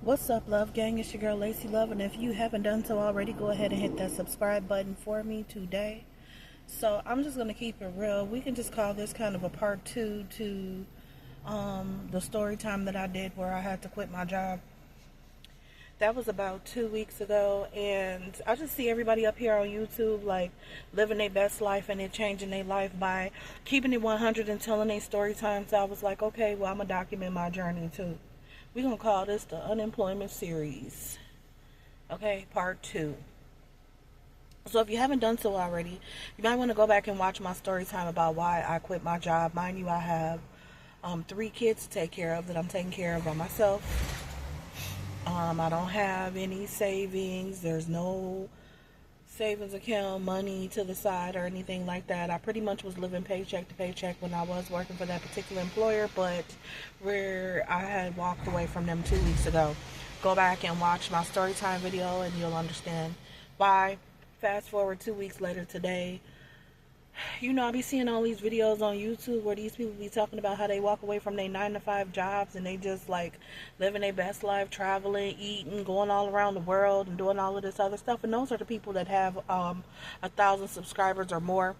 What's up, Love Gang? It's your girl Lacey Love, and if you haven't done so already, go ahead and hit that subscribe button for me today. So I'm just gonna keep it real. We can just call this kind of a part two to the story time that I did where I had to quit my job. That was about 2 weeks ago, and I just see everybody up here on YouTube like living their best life and they're changing their life by keeping it 100 and telling their story time. So I was like, okay, well, I'm gonna document my journey too. We're gonna call this the unemployment series. Okay, part two. So if you haven't done so already, you might want to go back and watch my story time about why I quit my job. Mind you, I have 3 kids to take care of that I'm taking care of by myself. I don't have any savings. There's no savings account, money to the side or anything like that. I pretty much was living paycheck to paycheck when I was working for that particular employer, but where I had walked away from them 2 weeks ago. Go back and watch my story time video and you'll understand why. Fast forward 2 weeks later today. I be seeing all these videos on YouTube where these people be talking about how they walk away from their 9-to-5 jobs and they just like living their best life, traveling, eating, going all around the world and doing all of this other stuff. And those are the people that have 1,000 subscribers or more.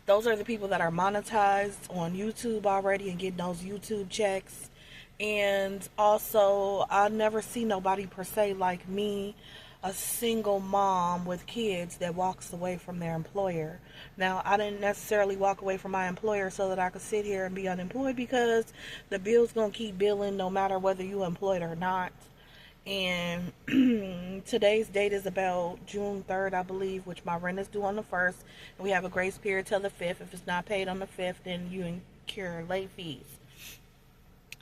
Those are the people that are monetized on YouTube already and getting those YouTube checks. And also, I never see nobody per se like me, a single mom with kids that walks away from their employer. Now, I didn't necessarily walk away from my employer so that I could sit here and be unemployed, because the bill's going to keep billing no matter whether you're employed or not. And today's date is about June 3rd, I believe, which my rent is due on the 1st. And we have a grace period till the 5th. If it's not paid on the 5th, then you incur late fees.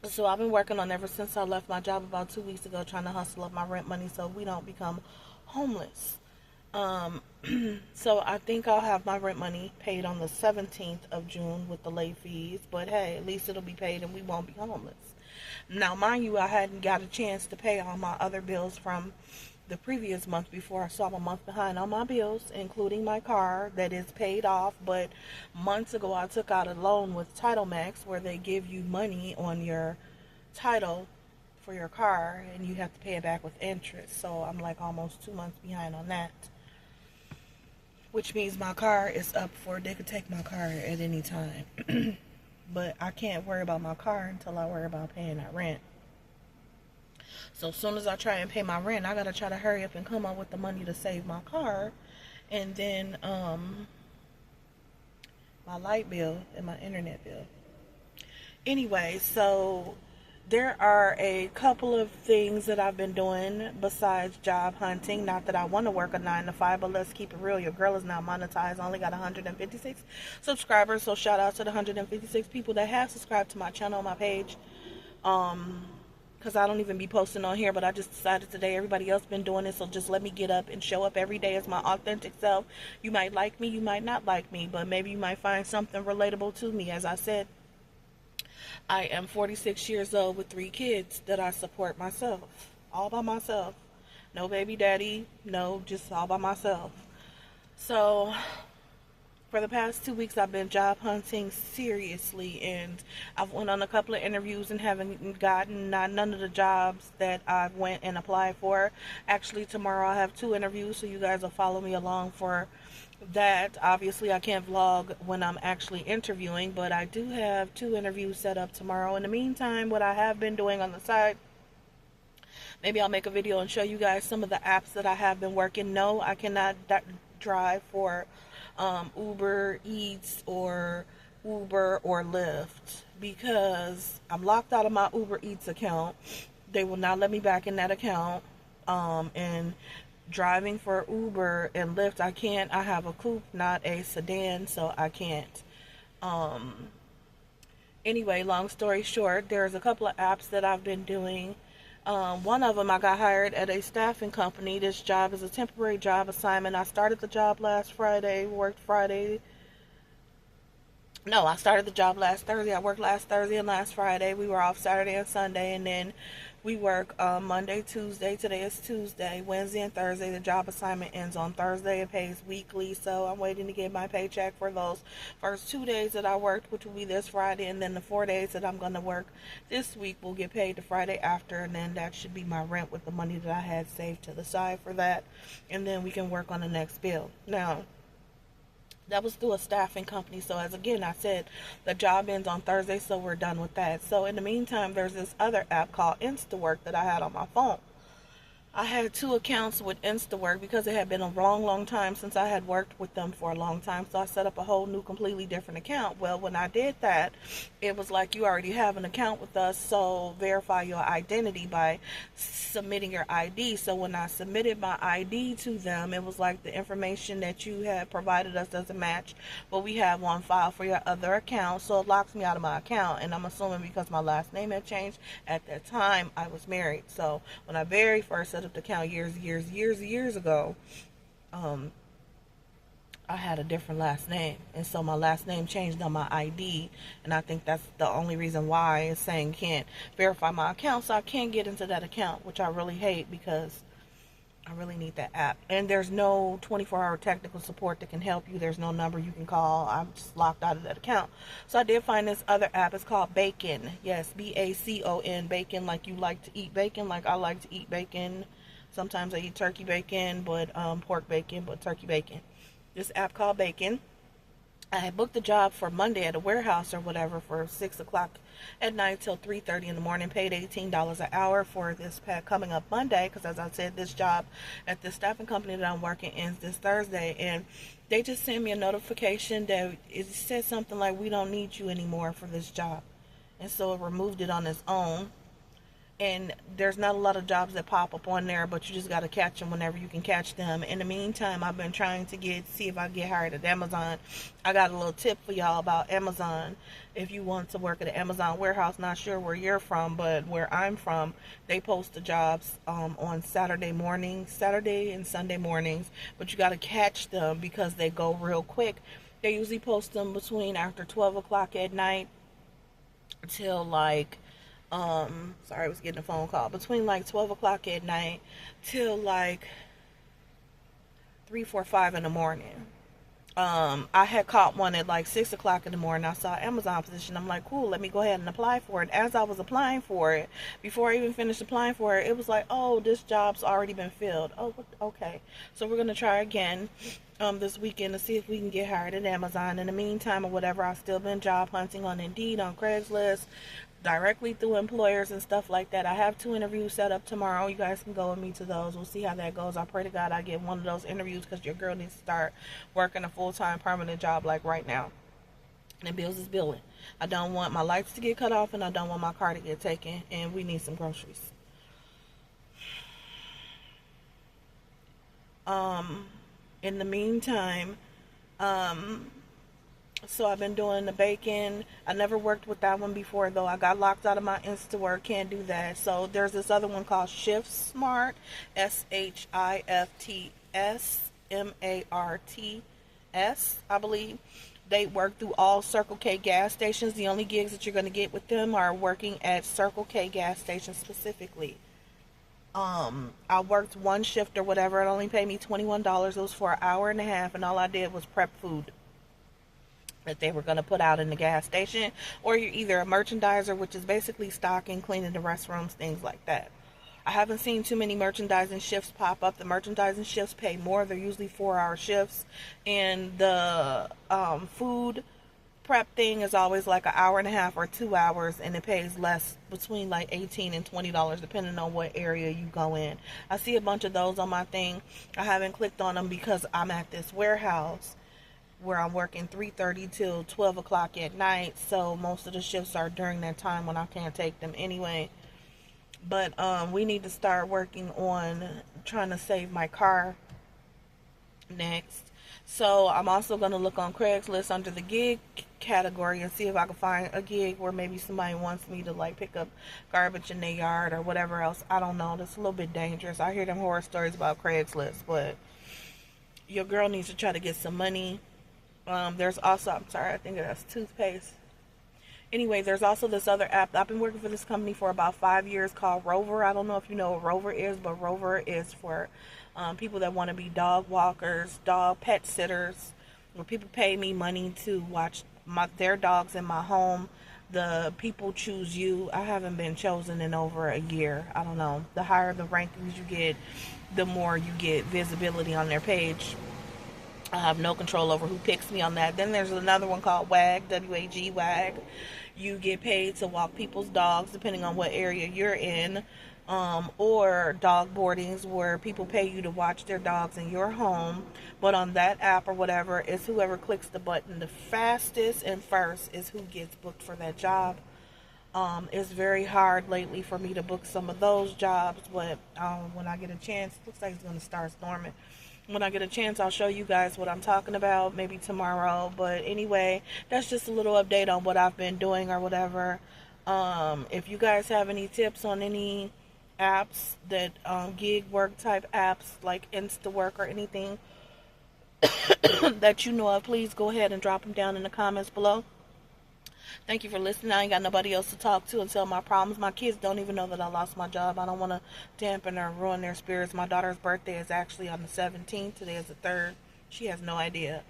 So I've been working on ever since I left my job about 2 weeks ago, trying to hustle up my rent money so we don't become homeless. So I think I'll have my rent money paid on the 17th of June with the late fees. But hey, at least it'll be paid and we won't be homeless. Now, mind you, I hadn't got a chance to pay all my other bills from the previous month before, so I'm a month behind on my bills, including my car that is paid off. But months ago, I took out a loan with Title Max where they give you money on your title for your car and you have to pay it back with interest. So I'm like almost 2 months behind on that, which means my car is up for, they could take my car at any time. But I can't worry about my car until I worry about paying that rent. So as soon as I try and pay my rent, I gotta try to hurry up and come up with the money to save my car, and then my light bill and my internet bill. Anyway, so there are a couple of things that I've been doing besides job hunting. Not that I want to work a 9-to-5, but let's keep it real. Your girl is not monetized. I only got 156 subscribers. So shout out to the 156 people that have subscribed to my channel, my page. Because I don't even be posting on here, but I just decided today everybody else been doing it, so just let me get up and show up every day as my authentic self. You might like me, you might not like me, but maybe you might find something relatable to me. As I said, I am 46 years old with 3 kids that I support myself, all by myself. No baby daddy, no, just all by myself. So for the past 2 weeks, I've been job hunting seriously, and I've went on a couple of interviews and haven't gotten none of the jobs that I went and applied for. Actually, tomorrow I have 2 interviews, so you guys will follow me along for that. Obviously, I can't vlog when I'm actually interviewing, but I do have 2 interviews set up tomorrow. In the meantime, what I have been doing on the side, maybe I'll make a video and show you guys some of the apps that I have been working. No, I cannot drive for Uber Eats or Uber or Lyft because I'm locked out of my Uber Eats account. They will not let me back in that account. And driving for Uber and Lyft, I can't. I have a coupe, not a sedan, so I can't. Anyway, long story short, there's a couple of apps that I've been doing. One of them, I got hired at a staffing company. This job is a temporary job assignment. I started the job last Friday, worked Friday, No, I started the job last Thursday. I worked last Thursday and last Friday. We were off Saturday and Sunday, and then we work Monday, Tuesday. Today is Tuesday, Wednesday, and Thursday. The job assignment ends on Thursday. It pays weekly, so I'm waiting to get my paycheck for those first 2 days that I worked, which will be this Friday, and then the 4 days that I'm going to work this week will get paid the Friday after, and then that should be my rent with the money that I had saved to the side for that, and then we can work on the next bill. Now, that was through a staffing company. So as again I said, the job ends on Thursday, so we're done with that. So in the meantime, there's this other app called InstaWork that I had on my phone. I had 2 accounts with InstaWork because it had been a long time since I had worked with them for a long time. So I set up a whole new, completely different account. Well, when I did that, it was like, you already have an account with us, so verify your identity by submitting your ID. So when I submitted my ID to them, it was like, the information that you had provided us doesn't match what we have on file for your other account. So it locks me out of my account. And I'm assuming because my last name had changed at that time, I was married. So when I very first set up the account years ago, I had a different last name, and so my last name changed on my ID, and I think that's the only reason why it's saying can't verify my account, so I can't get into that account, which I really hate because I really need that app. And there's no 24-hour technical support that can help you. There's no number you can call. I'm just locked out of that account. So I did find this other app. It's called Bacon. Yes, Bacon. Bacon, like you like to eat bacon, like I like to eat bacon. Sometimes I eat turkey bacon, but pork bacon, but turkey bacon. This app called Bacon. I had booked the job for Monday at a warehouse or whatever for 6 o'clock at night till 3:30 in the morning. Paid $18 an hour for this coming up Monday, because as I said, this job at the staffing company that I'm working ends this Thursday, and they just sent me a notification that it said something like, we don't need you anymore for this job, and so it removed it on its own. And there's not a lot of jobs that pop up on there, but you just got to catch them whenever you can catch them. In the meantime, I've been trying to see if I can get hired at Amazon. I got a little tip for y'all about Amazon. If you want to work at an Amazon warehouse, not sure where you're from, but where I'm from, they post the jobs on Saturday and Sunday mornings, but you got to catch them because they go real quick. They usually post them between after 12 o'clock at night till like sorry, I was getting a phone call, between like 12 o'clock at night till like 3, 4, 5 in the morning. I had caught one at like 6 o'clock in the morning. I saw Amazon position. I'm like, cool, let me go ahead and apply for it. As I was applying for it, before I even finished applying for it, it was like, oh, this job's already been filled. Oh, okay. So we're going to try again this weekend to see if we can get hired at Amazon. In the meantime or whatever, I've still been job hunting on Indeed, on Craigslist, directly through employers and stuff like that. I have 2 interviews set up tomorrow. You guys can go with me to those. We'll see how that goes. I pray to God I get one of those interviews, because your girl needs to start working a full-time permanent job like right now. And bills is billing. I don't want my lights to get cut off, and I don't want my car to get taken, and we need some groceries. In the meantime, so I've been doing the bacon. I never worked with that one before, though. I got locked out of my InstaWork. Can't do that. So there's this other one called Shift Smart. SHIFTSMARTS, I believe. They work through all Circle K gas stations. The only gigs that you're going to get with them are working at Circle K gas stations specifically. I worked one shift or whatever. It only paid me $21. It was for an hour and a half, and all I did was prep food that they were going to put out in the gas station. Or you're either a merchandiser, which is basically stocking, cleaning the restrooms, things like that. I haven't seen too many merchandising shifts pop up. The merchandising shifts pay more. They're usually 4-hour shifts, and the food prep thing is always like an hour and a half or 2 hours, and it pays less, between like $18 and $20 depending on what area you go in. I see a bunch of those on my thing. I haven't clicked on them because I'm at this warehouse where I'm working 3:30 till 12 o'clock at night, so most of the shifts are during that time when I can't take them anyway. But we need to start working on trying to save my car next. So I'm also going to look on Craigslist under the gig category and see if I can find a gig where maybe somebody wants me to like pick up garbage in their yard or whatever else. I don't know. That's a little bit dangerous. I hear them horror stories about Craigslist, but your girl needs to try to get some money There's also, I'm sorry, I think that's toothpaste. Anyway, there's also this other app. I've been working for this company for about 5 years called Rover. I don't know if you know what Rover is, but Rover is for people that want to be dog walkers, dog pet sitters, where people pay me money to watch their dogs in my home. The people choose you. I haven't been chosen in over a year. I don't know. The higher the rankings you get, the more you get visibility on their page. I have no control over who picks me on that. Then there's another one called WAG, W-A-G, WAG. You get paid to walk people's dogs depending on what area you're in. Or dog boardings where people pay you to watch their dogs in your home. But on that app or whatever, it's whoever clicks the button the fastest and first is who gets booked for that job. It's very hard lately for me to book some of those jobs, but when I get a chance, looks like it's going to start storming. When I get a chance, I'll show you guys what I'm talking about, maybe tomorrow. But anyway, that's just a little update on what I've been doing or whatever. If you guys have any tips on any apps that gig work type apps like InstaWork or anything that you know of, please go ahead and drop them down in the comments below. Thank you for listening. I ain't got nobody else to talk to and tell my problems. My kids don't even know that I lost my job. I don't want to dampen or ruin their spirits. My daughter's birthday is actually on the 17th. Today is the 3rd. She has no idea.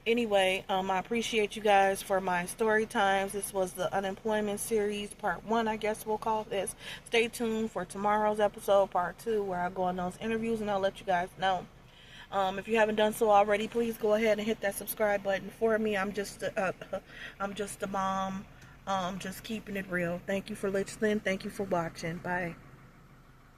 Anyway, I appreciate you guys for my story times. This was the unemployment series, part 1, I guess we'll call this. Stay tuned for tomorrow's episode, part 2, where I go on those interviews and I'll let you guys know. If you haven't done so already, please go ahead and hit that subscribe button for me. I'm just a mom, just keeping it real. Thank you for listening. Thank you for watching. Bye.